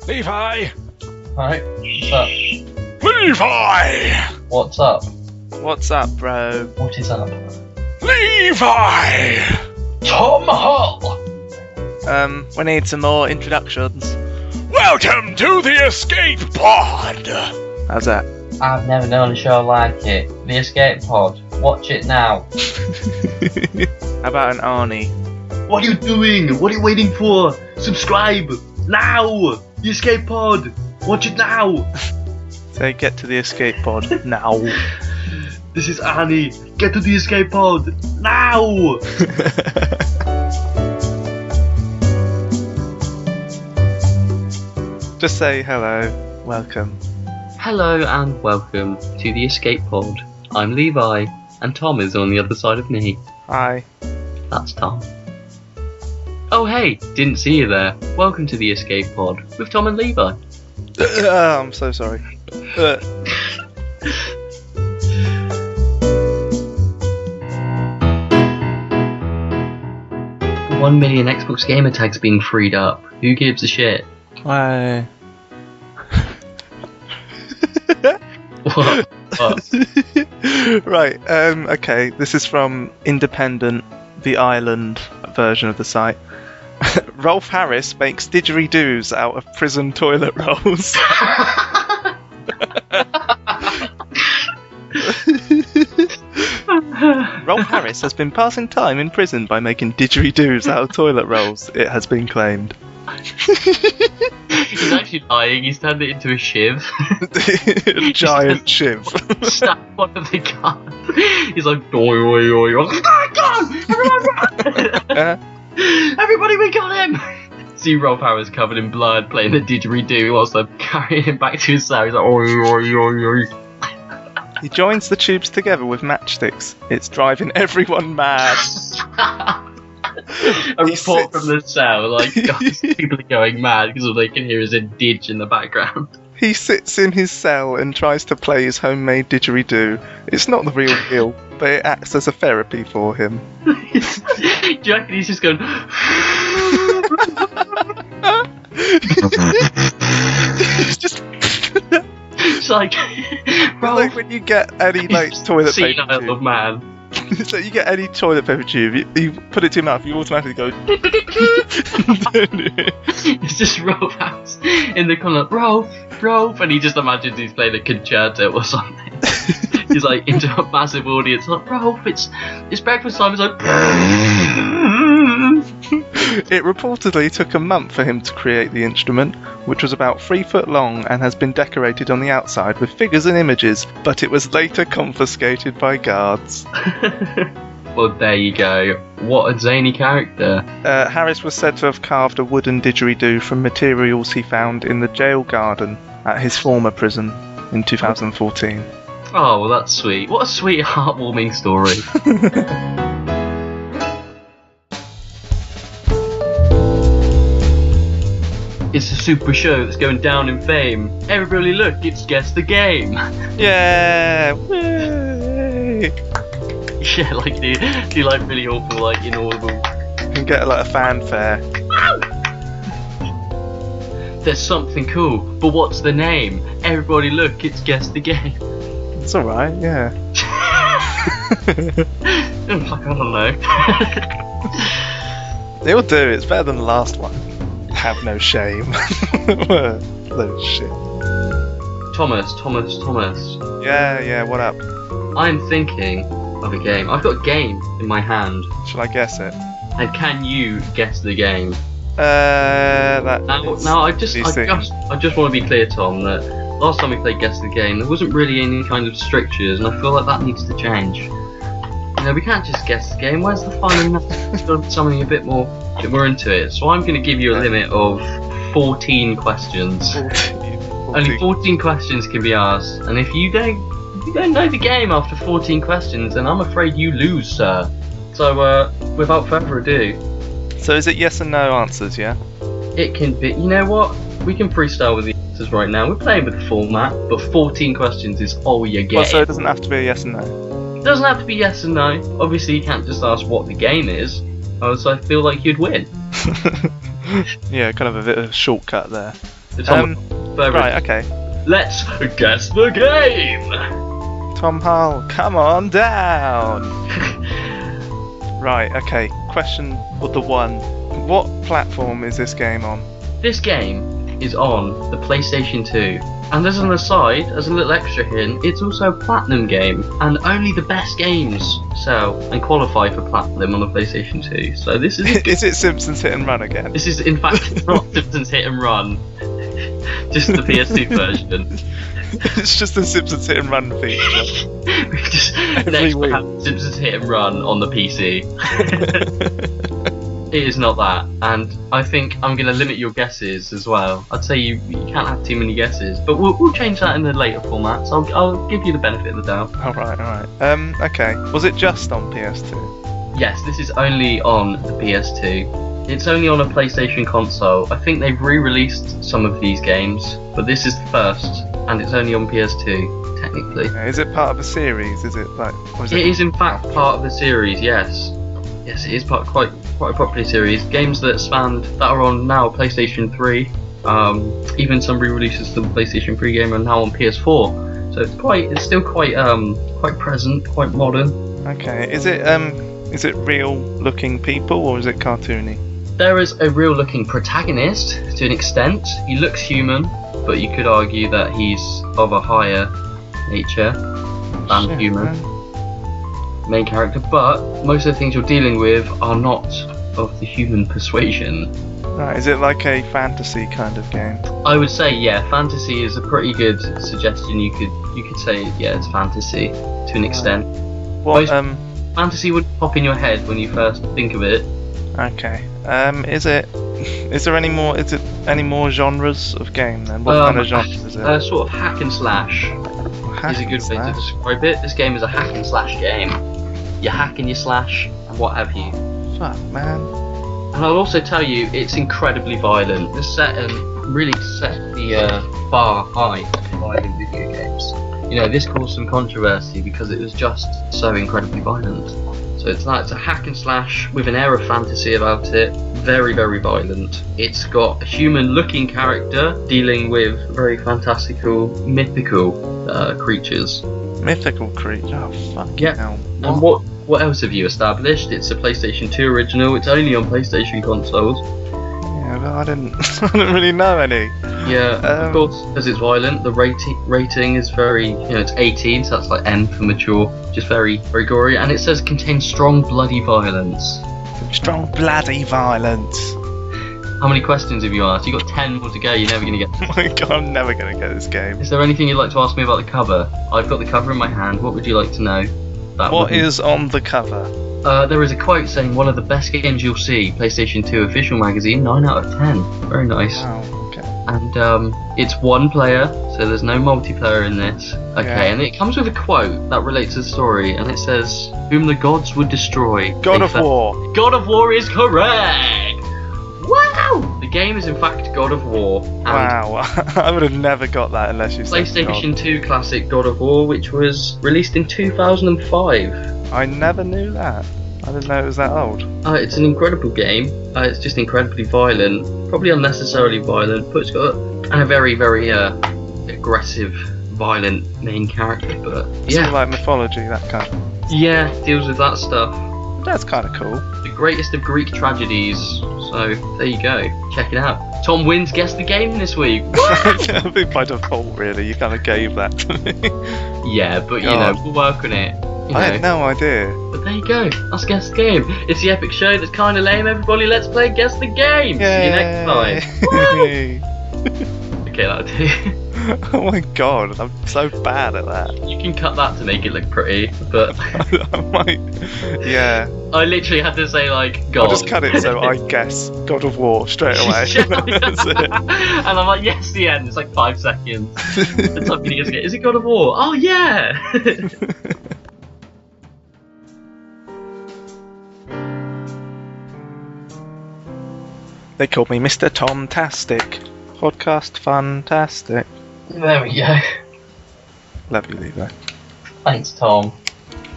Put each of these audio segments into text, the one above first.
Levi! Alright, what's up? Levi! What's up? What's up, bro? What is up? Levi! Tom Hull! We need some more introductions. Welcome to the Escape Pod! How's that? I've never known a show like it. The Escape Pod. Watch it now. How about an Arnie? What are you doing? What are you waiting for? Subscribe! Now! The Escape Pod! Watch it now! So get to the escape pod now. This is Annie. Get to the Escape Pod! Now! Just say hello. Welcome. Hello and welcome to the Escape Pod. I'm Levi, and Tom is on the other side of me. Hi. That's Tom. Oh hey, didn't see you there. Welcome to the Escape Pod with Tom and Levi. I'm so sorry. 1 million Xbox gamer tags being freed up. Who gives a shit? Why? What? Right, okay, this is from Independent, the Island version of the site. Rolf Harris makes didgeridoos out of prison toilet rolls. Rolf Harris has been passing time in prison by making didgeridoos out of toilet rolls, it has been claimed. He's actually lying, he's turned it into a shiv. A giant shiv. Stabbed one of the guards. He's like, oi, oi, oi, oi. Go! Everyone run! Everybody, we got him! See Rolf Harris covered in blood playing the didgeridoo whilst they're carrying him back to his cell. He's like, oi, oi, oi, oi. He joins the tubes together with matchsticks. It's driving everyone mad. A report from the cell, like, guys, people are going mad because all they can hear is a didge in the background. He sits in his cell and tries to play his homemade didgeridoo. It's not the real deal, but it acts as a therapy for him. Do you reckon he's just going... It's just... It's like... like when you get any toilet paper senile tube. man. So you get any toilet paper tube, you put it to your mouth, you automatically go... It's just Rolf House in the corner, Rolf, and he just imagines he's playing a concerto or something. He's like into a massive audience, like, Rolf, it's breakfast time. It's like... It reportedly took a month for him to create the instrument, which was about 3 foot long and has been decorated on the outside with figures and images, but it was later confiscated by guards. Well, there you go. What a zany character. Harris was said to have carved a wooden didgeridoo from materials he found in the jail garden at his former prison in 2014. Oh, well, that's sweet. What a sweet, heartwarming story. It's a super show that's going down in fame. Everybody look, it's Guess the Game. Yeah! Way! Yeah, like do like really awful, like inaudible. You can get like a fanfare. There's something cool, but what's the name? Everybody look, it's Guess the Game. It's alright, yeah. I don't know. It'll do, it's better than the last one. Have no shame. Little shit. Thomas. Yeah, what up? I'm thinking of a game. I've got a game in my hand. Shall I guess it? And can you guess the game? That Now, I just want to be clear, Tom, that last time we played Guess the Game, there wasn't really any kind of strictures, and I feel like that needs to change. You know, we can't just guess the game. Where's the fun in that? We've got something a bit more into it. So I'm going to give you a limit of 14 questions. 14. Only 14 questions can be asked, and if you don't know the game after 14 questions, then I'm afraid you lose, sir. So, without further ado... So is it yes and no answers, yeah? It can be... You know what? We can freestyle with the answers right now. We're playing with the format, but 14 questions is all you get. Well, so it doesn't have to be a yes and no? It doesn't have to be yes and no. Obviously, you can't just ask what the game is. So I feel like you'd win. Yeah, kind of a bit of a shortcut there. Tom, Right, okay. let's guess the game! Tom Hull, come on down! Right, okay. Question with the one. What platform is this game on? This game is on the PlayStation 2. And as an aside, as a little extra hint, it's also a platinum game, and only the best games sell and qualify for platinum on the PlayStation 2. So this is Is it Simpsons Hit and Run again? this is in fact not Simpsons Hit and Run, just the PS2 version. It's just the Simpsons Hit and Run feature. Just Every next we week. have Simpsons Hit and Run on the PC. It is not that, and I think I'm going to limit your guesses as well. I'd say you can't have too many guesses, but we'll change that in the later formats. I'll give you the benefit of the doubt. Alright. Okay. Was it just on PS2? Yes, this is only on the PS2. It's only on a PlayStation console. I think they've re-released some of these games, but this is the first, and it's only on PS2, technically. Is it part of a series? Is it like? Or It is in fact part of the series, yes. Yes, it is quite a popular series. Games that are on now PlayStation 3. Even some re-releases of the PlayStation 3 game are now on PS4. So it's still quite present, quite modern. Okay. Is it real looking people or is it cartoony? There is a real looking protagonist to an extent. He looks human, but you could argue that he's of a higher nature than Shit, human. man. Main character, but most of the things you're dealing with are not of the human persuasion. Right. Is it like a fantasy kind of game? I would say, yeah, fantasy is a pretty good suggestion. You could say, yeah, it's fantasy to an extent. What? Most- Fantasy would pop in your head when you first think of it. Okay. Is there any more? Is it any more genres of game then? What kind of genre is it? Sort of hack and slash is a good way to describe it. This game is a hack and slash game. You hack and you slash and what have you. Fuck, man. And I'll also tell you, it's incredibly violent. This really set the bar high for violent video games. You know, this caused some controversy because it was just so incredibly violent. So it's a hack and slash with an air of fantasy about it. Very, very violent. It's got a human-looking character dealing with very fantastical, mythical creatures. Mythical creature. Oh fuck. Yeah. Hell. And what else have you established? It's a PlayStation 2 original. It's only on PlayStation consoles. Yeah, but I didn't really know any. Yeah, of course, because it's violent. The rating is very, it's 18, so that's like N for mature. Just very, very gory, and it says contains strong bloody violence. Strong bloody violence. How many questions have you asked? You got 10 more to go. You're never gonna get. Oh my god, I'm never gonna get this game. Is there anything you'd like to ask me about the cover? I've got the cover in my hand. What would you like to know? What is on the cover? There is a quote saying one of the best games you'll see. PlayStation 2 official magazine, 9 out of 10. Very nice. Wow. Okay. And it's one player, so there's no multiplayer in this. Okay, Yeah. and it comes with a quote that relates to the story, and it says, "Whom the gods would destroy." God of War. God of War is correct! Wow! The game is in fact God of War. And Wow. I would have never got that unless you said PlayStation 2 classic God of War, which was released in 2005. God. I never knew that. I didn't know it was that old. It's an incredible game. It's just incredibly violent, probably unnecessarily violent, but it's got a very, very aggressive, violent main character. But It's yeah, all like mythology, that kind of. yeah, deals with that stuff. That's kind of cool. The greatest of Greek tragedies. So there you go. Check it out. Tom wins Guess the Game this week. I think by default, really, you kind of gave that to me. Yeah, but God. we'll work on it. You I know. had no idea. But there you go. That's Guess the Game. It's the epic show that's kind of lame. Everybody, let's play Guess the Game. See you next time. Woo! Yay. Okay, that'll do. Oh my god, I'm so bad at that. You can cut that to make it look pretty, but I might. Yeah. I literally had to say like God. I'll just cut it so I guess God of War straight away. That's it. And I'm like, yes, the end. It's like 5 seconds. And somebody just goes, is it God of War? Oh yeah. They called me Mr. Tom-tastic. Podcast fantastic. There we go. Love you, Levi. Thanks, Tom.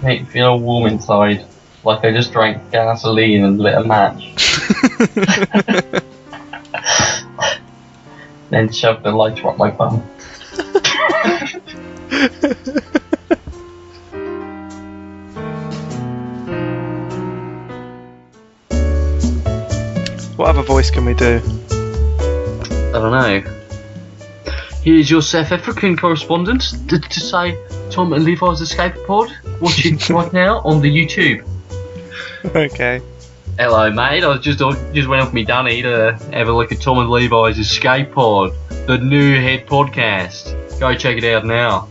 Make me feel all warm inside, like I just drank gasoline and lit a match. then shoved the lighter up my bum. What other voice can we do? I don't know. Here's your South African correspondent to say Tom and Levi's Escape Pod. Watch it right now on the YouTube. Okay. Hello, mate. I just went off me dunny to have a look at Tom and Levi's Escape Pod, the new hit podcast. Go check it out now.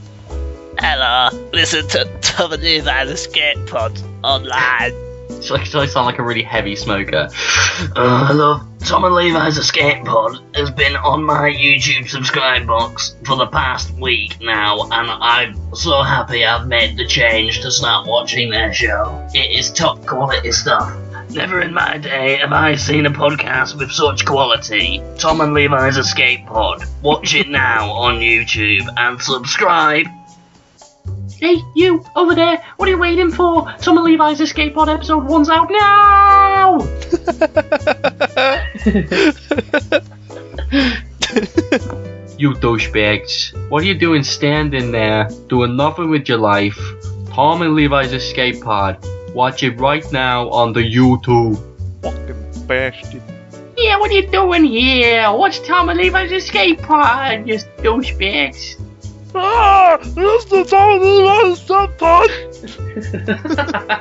Hello, listen to Tom and Levi's Escape Pod online. So I sound like a really heavy smoker. Hello, Tom and Levi's Escape Pod has been on my YouTube subscribe box for the past week now, and I'm so happy I've made the change to start watching their show. It is top quality stuff. Never in my day have I seen a podcast with such quality. Tom and Levi's Escape Pod. Watch it now on YouTube and subscribe. Hey, you over there! What are you waiting for? Tom and Levi's Escape Pod episode 1's out now! You douchebags! What are you doing standing there, doing nothing with your life? Tom and Levi's Escape Pod. Watch it right now on the YouTube. Fucking bastard. Yeah, what are you doing here? Watch Tom and Levi's Escape Pod, you douchebags. Ah! That's the Tom and Levi's Escape Pod!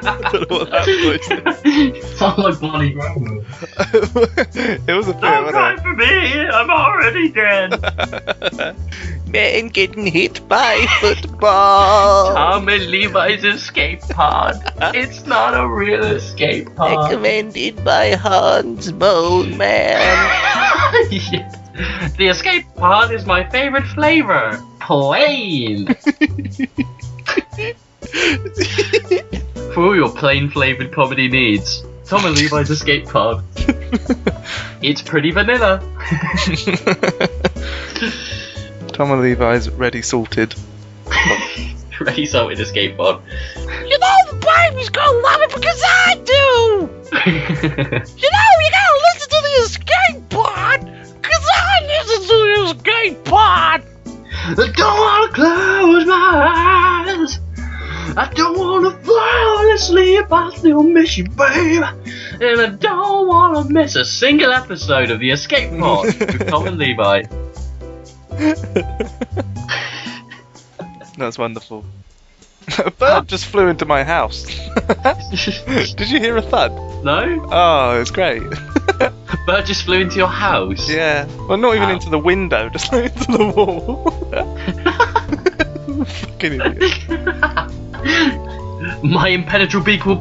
I don't know what that voice Sound like Bonnie Graham. is. It was a bit, Don't cry wasn't for me, I'm already dead. it? Man getting hit by football. Tom and Levi's Escape Pod. It's not a real escape pod. Recommended by Hans Bone Man. Yeah. The escape pod is my favorite flavor. Plain. For all your plain flavored comedy needs, Tom and Levi's Escape Pod. It's pretty vanilla. Tom and Levi's ready salted. Ready salted escape pod. You know the baby's gonna love it because I do. You gotta listen to the escape pod because I listen to the escape pod. I don't wanna close my eyes. I don't wanna fall asleep. I still miss you, babe. And I don't wanna miss a single episode of the Escape Pod with Tom and Levi. That's wonderful. A bird just flew into my house. Did you hear a thud? No? Oh, it was great. A bird just flew into your house. Yeah. Well, not even Wow. into the window, just like into the wall. Fucking idiot. My impenetrable beak will.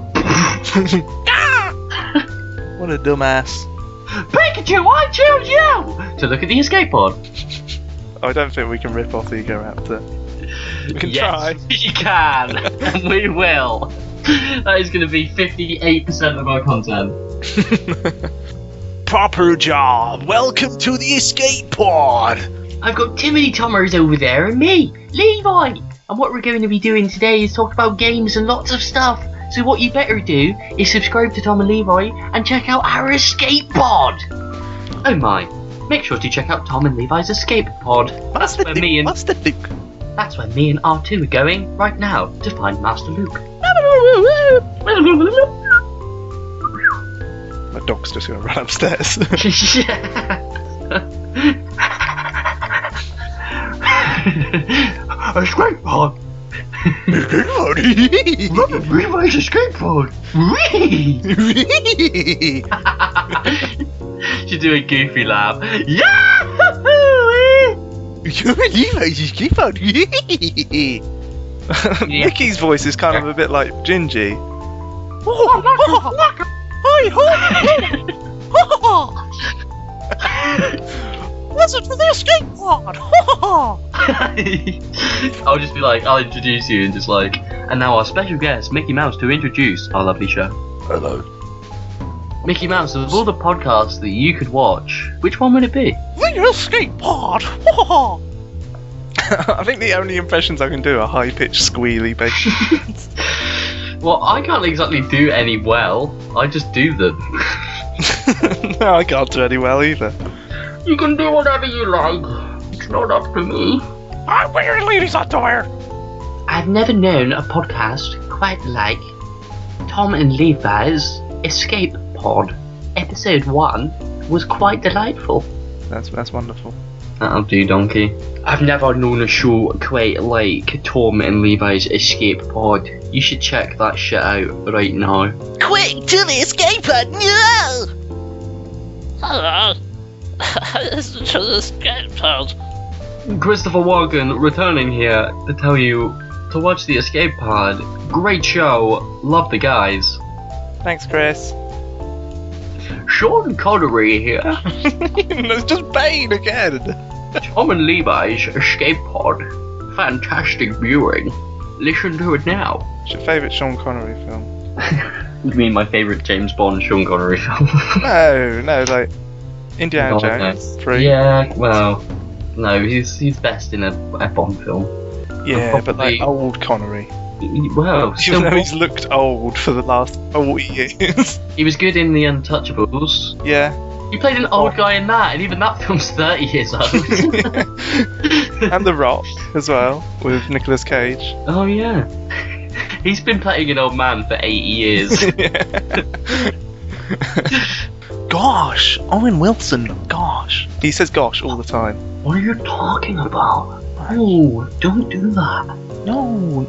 What a dumbass. Pikachu, I choose you to look at the Escape Pod. I don't think we can rip off the Egoraptor. We can Yes, try. we can, and we will. That is going to be 58% of our content. Proper job! Welcome to the Escape Pod! I've got Timothy Tommers over there and me, Levi. And what we're going to be doing today is talk about games and lots of stuff. So what you better do is subscribe to Tom and Levi and check out our Escape Pod. Oh my. Make sure to check out Tom and Levi's Escape Pod. That's where me and R2 are going right now to find Master Luke. My dog's just gonna run upstairs. Escape Pod. Levi's Escape Pod. Should do a goofy laugh. Yahoo! Mickey's voice is kind of a bit like Gingy. Listen to the escape pod. I'll just be like, I'll introduce you and just like, and now our special guest, Mickey Mouse, to introduce our lovely show. Hello. Mickey Mouse, of all the podcasts that you could watch, which one would it be? The escape pod. I think the only impressions I can do are high-pitched squealy bass. Well, I can't exactly do any well. I just do them. No, I can't do any well either. You can do whatever you like. It's not up to me. I wear ladies' underwear. I've never known a podcast quite like Tom and Levi's Escape Pod. Episode 1 was quite delightful. That's wonderful. That'll do, donkey. I've never known a show quite like Tom and Levi's Escape Pod. You should check that shit out right now. Quick to the escape pod! No! Hello. Listen to the escape pod. Christopher Walken returning here to tell you to watch the Escape Pod. Great show. Love the guys. Thanks, Chris. Sean Connery here. It's just Bane again. Tom and Levi's Escape Pod. Fantastic viewing. Listen to it now. What's your favourite Sean Connery film? You mean my favourite James Bond Sean Connery film? No, like Indiana Oh, Jones no. 3. Yeah, well, no, he's best in a Bond film. Yeah, but like Probably- old Connery. Well, still, Even though he's looked old for the last 40 years. he was good in The Untouchables. Yeah. He played an old guy in that, and even that film's 30 years old. And The Rock as well, with Nicolas Cage. Oh yeah. He's been playing an old man for 80 years. Gosh, Owen Wilson, gosh. He says gosh all the time. What are you talking about? No, don't do that. No,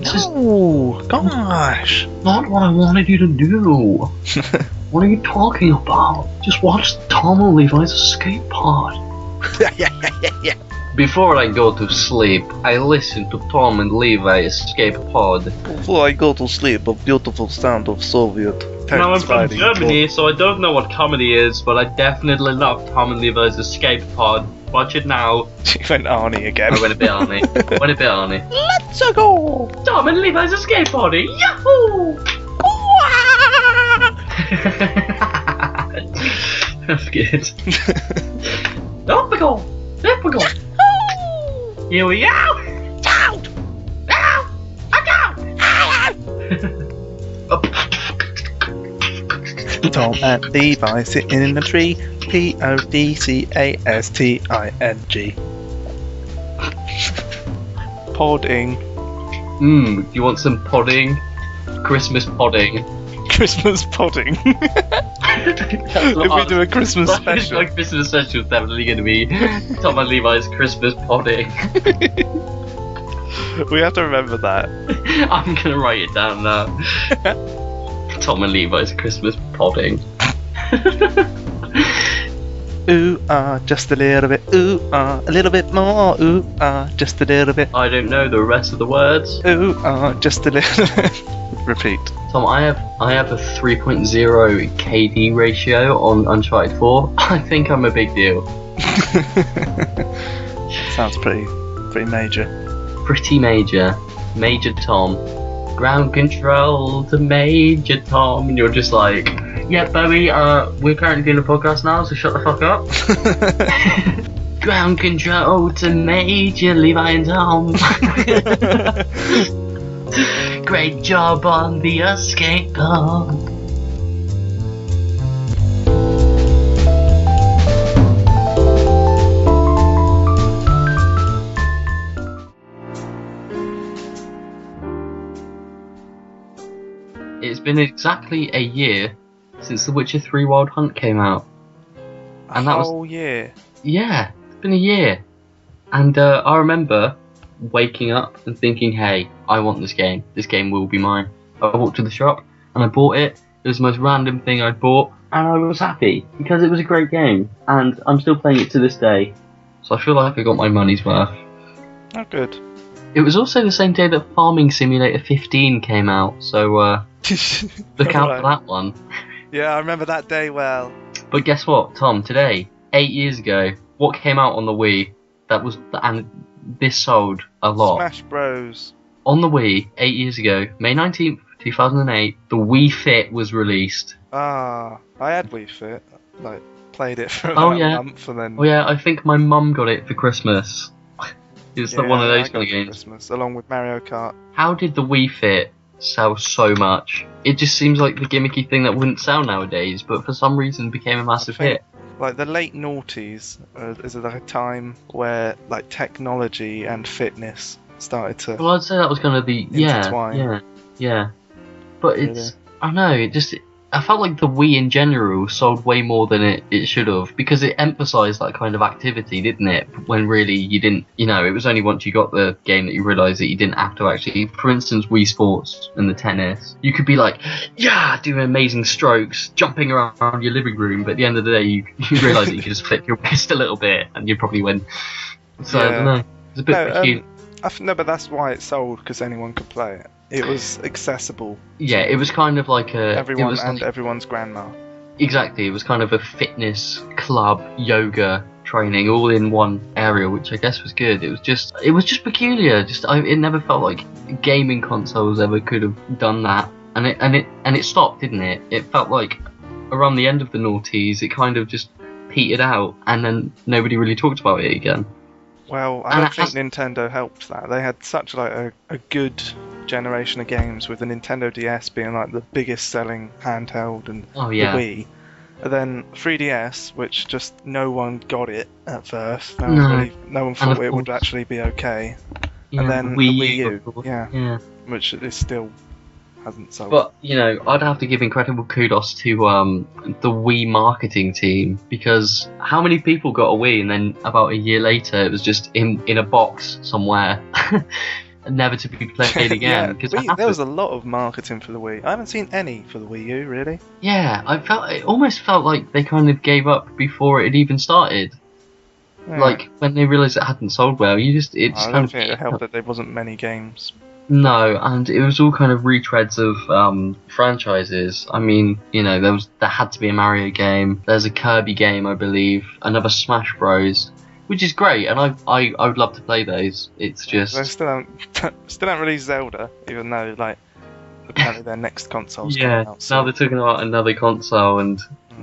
gosh. Not what I wanted you to do. What are you talking about? Just watch Tom and Levi's Escape Pod. Before I go to sleep, I listen to Tom and Levi Escape Pod. Before I go to sleep, a beautiful sound of Soviet. Now I'm tanks from riding Germany, so I don't know what comedy is, but I definitely love Tom and Levi's Escape Pod. Watch it now. She went Arnie again. I went a bit Arnie. Went a bit Arnie. Let's go! Tom and Levi's Escape Pod. Yahoo! That's good. Up we go! Up we go! Here we go! Out! Ow! Tom and Levi sitting in a tree. P-O-D-C-A-S-T-I-N-G. Podding. Do you want some podding? Christmas podding. Christmas podding. If we do a Christmas special. My Christmas special is definitely going to be Tom and Levi's Christmas podding. We have to remember that. I'm going to write it down now. Tom and Levi's Christmas podding. Ooh, just a little bit. Ooh, a little bit more. Ooh, just a little bit. I don't know the rest of the words. Ooh, just a little bit. Repeat. Tom, I have a 3.0 KD ratio on Uncharted 4. I think I'm a big deal. Sounds pretty major. Pretty major. Major Tom. Ground control to Major Tom. And you're just like, yeah, baby, we're currently doing a podcast now, so shut the fuck up. Ground control to Major Levi and Tom. Great job on the escape pod. It's been exactly a year since The Witcher 3 Wild Hunt came out. And that was... Oh, yeah. Yeah, it's been a year. And I remember waking up and thinking, hey, I want this game. This game will be mine. I walked to the shop and I bought it. It was the most random thing I'd bought. And I was happy because it was a great game. And I'm still playing it to this day. So I feel like I got my money's worth. Oh, good. It was also the same day that Farming Simulator 15 came out. So look out for that one. Yeah, I remember that day well. But guess what, Tom? Today, 8 years ago, what came out on the Wii? And this sold a lot. Smash Bros. On the Wii, 8 years ago, May 19th, 2008, the Wii Fit was released. I had Wii Fit. Like, played it for about a month and then... Oh yeah, I think my mum got it for Christmas. It was one of those I got kind of it for games. Christmas, along with Mario Kart. How did the Wii Fit sell so much? It just seems like the gimmicky thing that wouldn't sell nowadays, but for some reason became a massive hit. like the late noughties is like a time where like technology and fitness started to Well, I'd say that was kind of the intertwine. yeah. But it's I don't know. I felt like the Wii in general sold way more than it should have, because it emphasised that kind of activity, didn't it? When really you didn't, it was only once you got the game that you realised that you didn't have to actually, for instance, Wii Sports and the tennis, you could be like, doing amazing strokes, jumping around your living room, but at the end of the day you realise that you could just flip your wrist a little bit and you'd probably win. So, I don't know. It's a bit peculiar. No, but that's why it sold, because anyone could play it. It was accessible. Yeah, it was kind of like everyone and everyone's grandma. Exactly, it was kind of a fitness club, yoga training, all in one area, which I guess was good. It was just peculiar. It never felt like gaming consoles ever could have done that, and it stopped, didn't it? It felt like around the end of the noughties, it kind of just petered out, and then nobody really talked about it again. Well, I don't think Nintendo helped that. They had such like a good generation of games, with the Nintendo DS being like the biggest selling handheld, and the Wii. And then 3DS, which just no one got it at first. No one thought it would actually be okay. Yeah, and then the Wii U, which it still hasn't sold. But I'd have to give incredible kudos to the Wii marketing team, because how many people got a Wii and then about a year later it was just in a box somewhere, never to be played again? There was a lot of marketing for the Wii. I haven't seen any for the Wii U, really. Yeah, it almost felt like they kind of gave up before it had even started. Yeah. Like when they realised it hadn't sold well, I don't think it helped that there wasn't many games. No, and it was all kind of retreads of franchises. I mean, there had to be a Mario game. There's a Kirby game, I believe. Another Smash Bros, which is great, and I would love to play those. It's just they still haven't released Zelda, even though like apparently their next console's coming out. Now they're talking about another console, and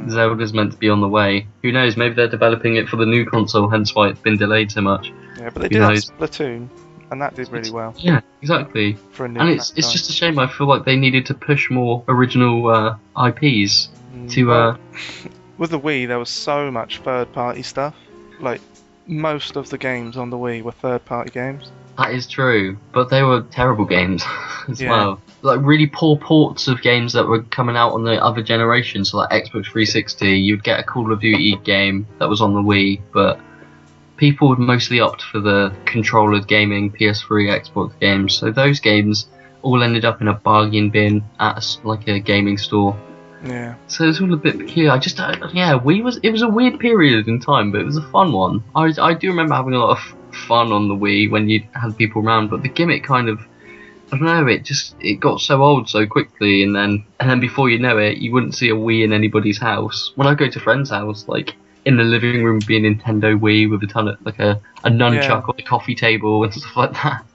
Zelda's meant to be on the way. Who knows? Maybe they're developing it for the new console, hence why it's been delayed so much. Yeah, but they did have Splatoon. And that did really well. Yeah, exactly. And it's just a shame. I feel like they needed to push more original IPs to. With the Wii, there was so much third-party stuff. Like most of the games on the Wii were third-party games. That is true, but they were terrible games as well. Like really poor ports of games that were coming out on the other generation. So like Xbox 360, you'd get a Call of Duty game that was on the Wii, but people would mostly opt for the controller gaming PS3, Xbox games. So those games all ended up in a bargain bin at a gaming store. Yeah. So it's all a bit peculiar. It was a weird period in time, but it was a fun one. I do remember having a lot of fun on the Wii when you had people around, but the gimmick kind of, I don't know, it got so old so quickly, and then before you know it, you wouldn't see a Wii in anybody's house. When I go to friends' house, like in the living room, be a Nintendo Wii with a ton of a nunchuck on the coffee table and stuff like that.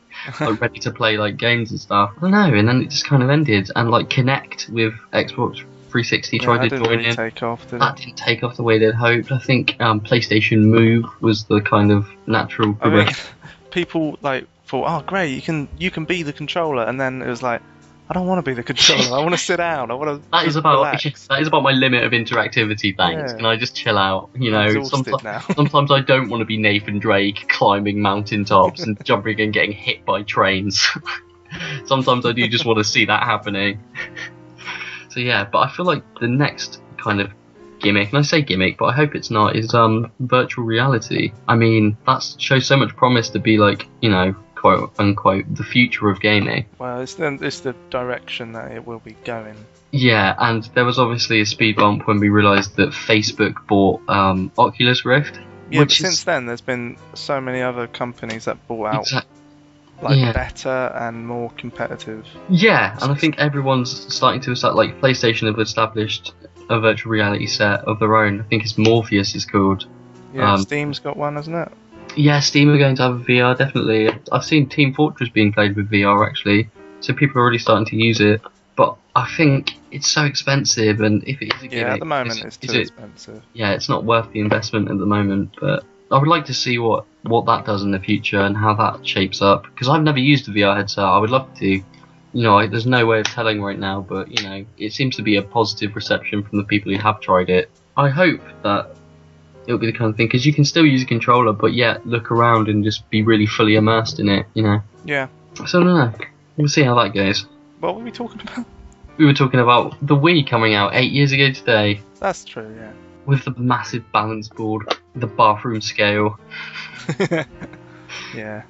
Like ready to play like games and stuff. I don't know, and then it just kind of ended. And like Kinect with Xbox 360 tried to join in. That didn't take off the way they'd hoped. I think PlayStation Move was the kind of natural progression. People like thought, oh great, you can be the controller, and then it was like, I don't want to be the controller. I want to sit down. I want to. That is about my limit of interactivity. Thanks. Can I just chill out? Sometimes I don't want to be Nathan Drake climbing mountaintops and jumping and getting hit by trains. Sometimes I do just want to see that happening. So yeah, but I feel like the next kind of gimmick, and I say gimmick, but I hope it's not, is virtual reality. I mean, that shows so much promise to be like, quote unquote, the future of gaming. Well, it's the direction that it will be going. Yeah, and there was obviously a speed bump when we realised that Facebook bought Oculus Rift. Yeah, but since then there's been so many other companies that bought out better and more competitive. Yeah, and I think everyone's starting to start, like PlayStation have established a virtual reality set of their own. I think it's Morpheus is called. Yeah, Steam's got one, hasn't it? Yeah, Steam are going to have a VR, definitely. I've seen Team Fortress being played with VR, actually, so people are already starting to use it. But I think it's so expensive, and if it is a gimmick, at the moment it's too expensive. Yeah, it's not worth the investment at the moment, but I would like to see what that does in the future and how that shapes up, because I've never used a VR headset. I would love to. There's no way of telling right now, but, it seems to be a positive reception from the people who have tried it. I hope that it'll be the kind of thing, because you can still use a controller, but yet look around and just be really fully immersed in it, you know. Yeah. So I don't know. We'll see how that goes. What were we talking about? We were talking about the Wii coming out 8 years ago today, That's true, yeah. with the massive balance board, the bathroom scale. Yeah.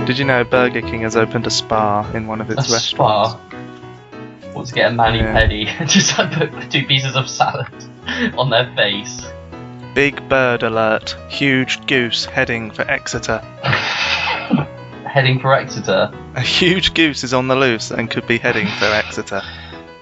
Did you know Burger King has opened a spa in one of its A restaurants? spa. Want to get a mani-pedi? Just like put 2 pieces of salad on their face. Big bird alert. Huge goose heading for Exeter. Heading for Exeter. A huge goose is on the loose and could be heading for Exeter.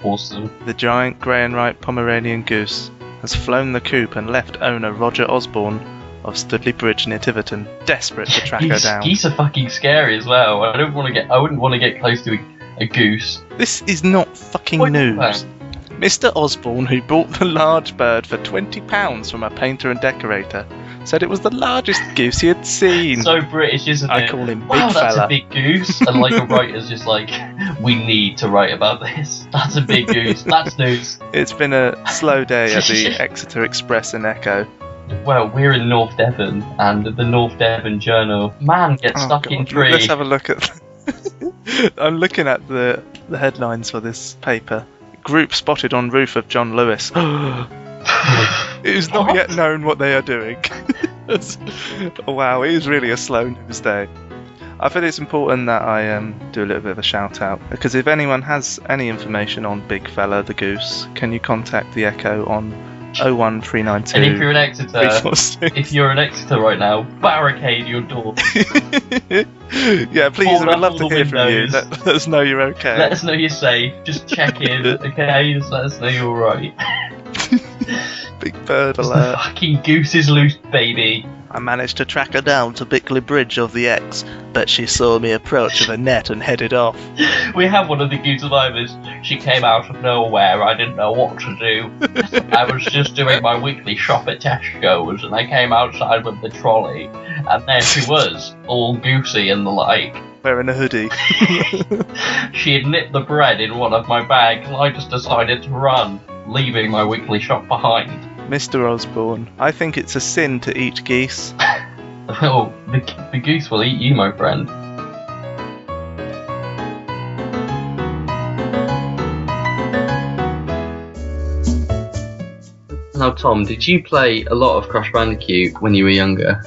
Awesome. The giant grey and white Pomeranian goose has flown the coop and left owner Roger Osborne of Studley Bridge near Tiverton, desperate to track her down. Geese are fucking scary as well. I wouldn't want to get close to a goose. This is not fucking What? news. Mr. Osborne, who bought the large bird for £20 from a painter and decorator, said it was the largest goose he had seen. So British, isn't it? I call him Big Wow, that's Fella. a big goose. And like a writer's just like, we need to write about this. That's a big goose. That's news. It's been a slow day at the Exeter Express and Echo. Well, we're in North Devon, and the North Devon Journal. Man gets Oh, stuck in God. tree. Let's have a look at. I'm looking at the headlines for this paper. Group spotted on roof of John Lewis. It is not What? yet known what they are doing. Wow, it is really a slow news day. I feel it's important that I do a little bit of a shout out, because if anyone has any information on Big Fella the Goose, can you contact the Echo on 01392 And if you're in Exeter, 346. if you're in Exeter right now, barricade your door. Yeah, please, Board we'd up love all to the hear from you. windows. Let us know you're okay. Let us know you're safe. Just check in, okay? Just let us know you're alright. Big bird The alert. fucking goose is loose, baby. I managed to track her down to Bickley Bridge of the Ex, but she saw me approach with a net and headed off. We have one of the goose survivors. She came out of nowhere. I didn't know what to do. I was just doing my weekly shop at Tesco's, and I came outside with the trolley, and there she was, all goosey and the like. Wearing a hoodie. She had nipped the bread in one of my bags, and I just decided to run, leaving my weekly shop behind. Mr. Osborne, I think it's a sin to eat geese. Oh, the goose will eat you, my friend. Now, Tom, did you play a lot of Crash Bandicoot when you were younger?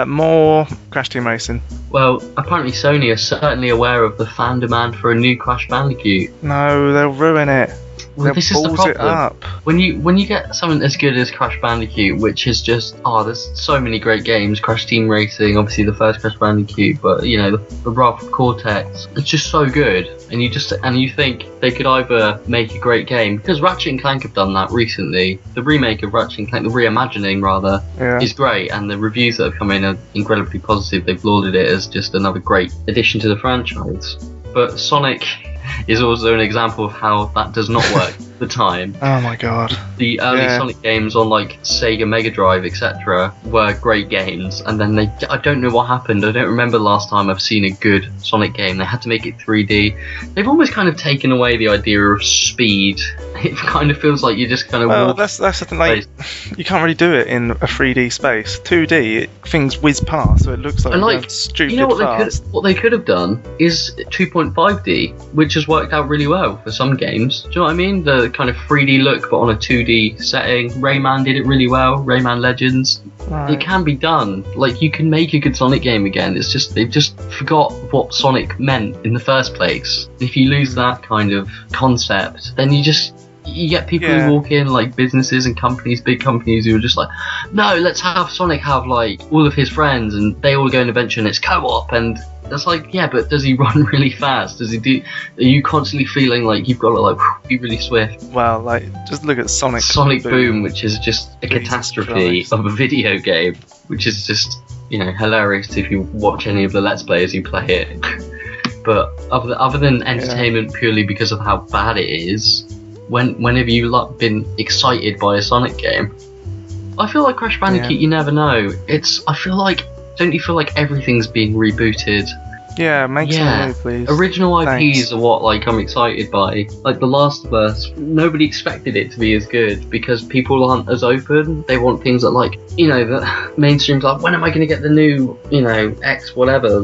More Crash Team Racing. Well, apparently Sony are certainly aware of the fan demand for a new Crash Bandicoot. No, they'll ruin it. Well, They'll this is the balls it problem. up. When you get something as good as Crash Bandicoot, which is just there's so many great games. Crash Team Racing, obviously the first Crash Bandicoot, but you know the Wrath Cortex. It's just so good, and you think they could either make a great game, because Ratchet and Clank have done that recently. The remake of Ratchet and Clank, the reimagining rather, Yeah. is great, and the reviews that have come in are incredibly positive. They've lauded it as just another great addition to the franchise. But Sonic is also an example of how that does not work at the time. Oh my god. The early Yeah. Sonic games on like Sega Mega Drive, etc., were great games, and then I don't know what happened. I don't remember the last time I've seen a good Sonic game. They had to make it 3D. They've almost kind of taken away the idea of speed. It kind of feels like you're just kind of Well, walking. that's the thing. Like, you can't really do it in a 3D space. 2D, things whiz past, so it looks like, And, like, they're stupid You know what fast. they could have done is 2.5D, which has worked out really well for some games. Do you know what I mean? The kind of 3D look, but on a 2D setting. Rayman did it really well. Rayman Legends. Right. It can be done. Like, you can make a good Sonic game again. It's just they've just forgot what Sonic meant in the first place. If you lose that kind of concept, then you get people Yeah. who walk in, like businesses and companies, big companies, who are just like, no, let's have Sonic have like all of his friends and they all go an adventure and it's co-op, and it's like, yeah, but does he run really fast? Are you constantly feeling like you've got to like be really swift? Well, like, just look at Sonic Boom, which is just a Jesus catastrophe Christ. of a video game, which is just, hilarious if you watch any of the Let's Players who play it. But other than entertainment purely because of how bad it is, when have you been excited by a Sonic game? I feel like Crash Bandicoot, Yeah. you never know. I feel like don't you feel like everything's being rebooted? Yeah, make some new, please. Original IPs Thanks. are what I'm excited by. Like The Last of Us, nobody expected it to be as good because people aren't as open. They want things that that mainstream's like, when am I going to get the new, X whatever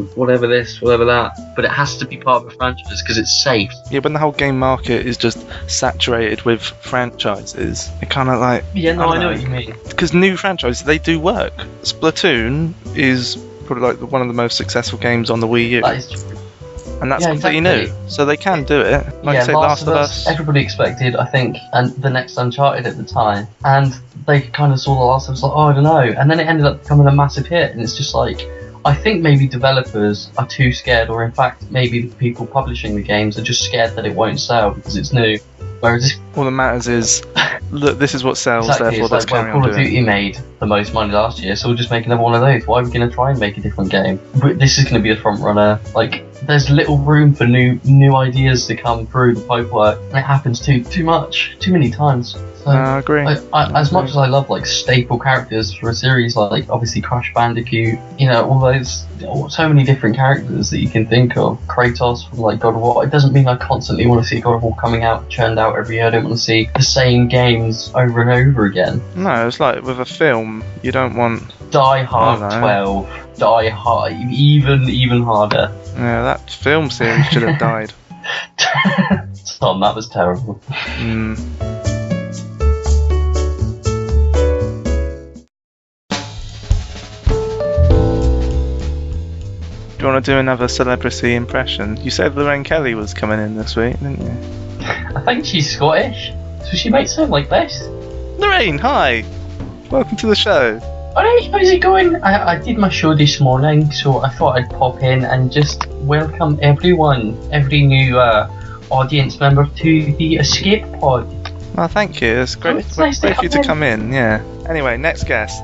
this, whatever that. But it has to be part of a franchise because it's safe. Yeah, when the whole game market is just saturated with franchises, it kind of like... Yeah, no, I know what you mean. Because new franchises, they do work. Splatoon is probably like one of the most successful games on the Wii U. That is true. And that's Yeah, completely exactly. new. So they can do it. Like I say, Last of Us. Everybody expected, I think, and the next Uncharted at the time, and they kind of saw The Last of Us like, oh, I don't know, and then it ended up becoming a massive hit, and it's just like, I think maybe developers are too scared, or in fact, maybe the people publishing the games are just scared that it won't sell because it's new. Whereas All that matters is, look, this is what sells, exactly, therefore it's let's like, well, carry on Call of doing it. Duty made the most money last year, so we'll just make another one of those. Why are we going to try and make a different game? But this is going to be the front runner. Like, there's little room for new ideas to come through the pipework, and it happens too many times. So, I agree. as much as I love like staple characters for a series, like obviously Crash Bandicoot, all those, so many different characters that you can think of. Kratos from like God of War. It doesn't mean I constantly want to see God of War coming out, churned out every year. I don't want to see the same games over and over again. No, it's like with a film, you don't want... Die Hard I don't 12, Die Hard, even harder. Yeah, that film series should have died. Tom, that was terrible. Mm. Do you want to do another celebrity impression? You said Lorraine Kelly was coming in this week, didn't you? I think she's Scottish, so she might sound like this. Lorraine, hi! Welcome to the show. Alright, how's it going? I did my show this morning, so I thought I'd pop in and just welcome everyone, every new audience member to the Escape Pod. Well, thank you. It's great, it's nice to great for you come to come in, yeah. Anyway, next guest.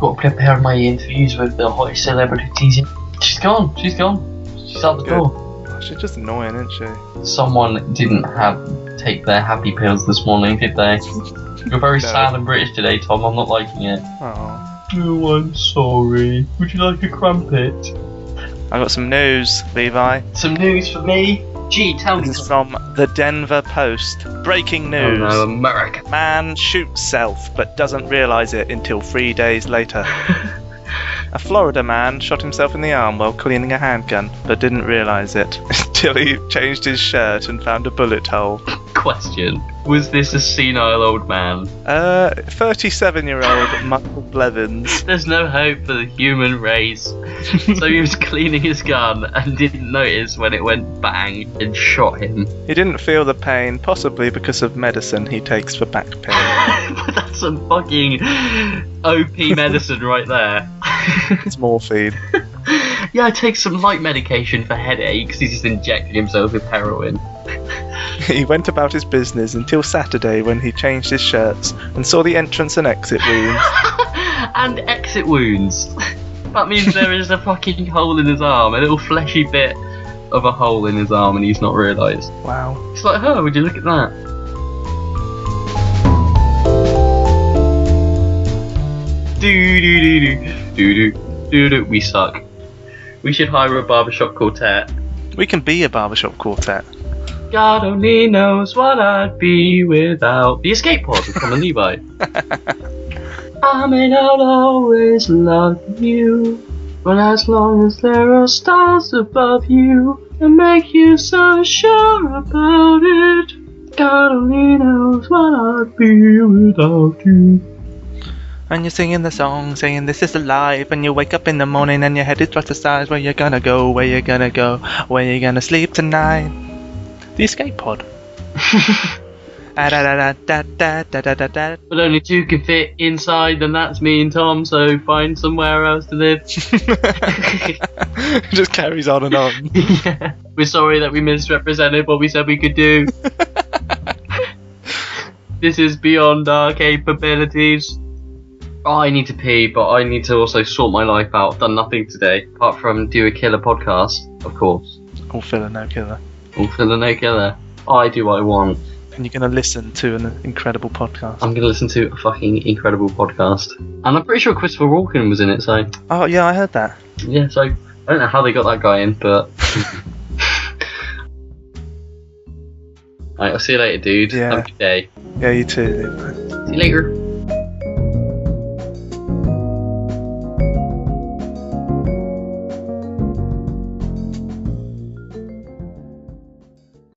Got to prepare my interviews with the hottest celebrities. She's gone. She's out the Good. door. She's just annoying, isn't she? Someone didn't take their happy pills this morning, did they? You're very No. sad and British today, Tom. I'm not liking it. Oh. Oh, I'm sorry. Would you like a crumpet? I got some news, Levi. Some news for me? Gee, tell me. This is from the Denver Post. Breaking news. Oh no, America. Man shoots self but doesn't realise it until 3 days later. A Florida man shot himself in the arm while cleaning a handgun, but didn't realise it until he changed his shirt and found a bullet hole. Question: was this a senile old man? 37-year-old Michael Blevins. There's no hope for the human race. So he was cleaning his gun and didn't notice when it went bang and shot him. He didn't feel the pain, possibly because of medicine he takes for back pain. But that's some fucking OP medicine right there. It's morphine. Yeah, I take some light medication for headaches. He's just injecting himself with heroin. He went about his business until Saturday when he changed his shirts and saw the entrance and exit wounds. And exit wounds. That means there is a fucking hole in his arm, a little fleshy bit of a hole in his arm, and he's not realised. Wow. It's like, oh, would you look at that? Do. We suck. We should hire a barbershop quartet. We can be a barbershop quartet. God only knows what I'd be without the Escape Pod with Tom and Levi. I may not always love you, but as long as there are stars above you and make you so sure about it, God only knows what I'd be without you. And you're singing the song, saying this is alive, and you wake up in the morning and your head is twice the size. Where you gonna go, where you gonna go, where you gonna sleep tonight? The Escape Pod. But only two can fit inside, and that's me and Tom, so find somewhere else to live. Just carries on and on. Yeah. We're sorry that we misrepresented what we said we could do. This is beyond our capabilities. I need to pee, but I need to also sort my life out. I've done nothing today, apart from do a killer podcast, of course. All filler, no killer. All filler, no killer. I do what I want. And you're going to listen to an incredible podcast. I'm going to listen to a fucking incredible podcast. And I'm pretty sure Christopher Walken was in it, so... Oh, yeah, I heard that. Yeah, so I don't know how they got that guy in, but... Alright, I'll see you later, dude. Yeah. Have a good day. Yeah, you too. See you later.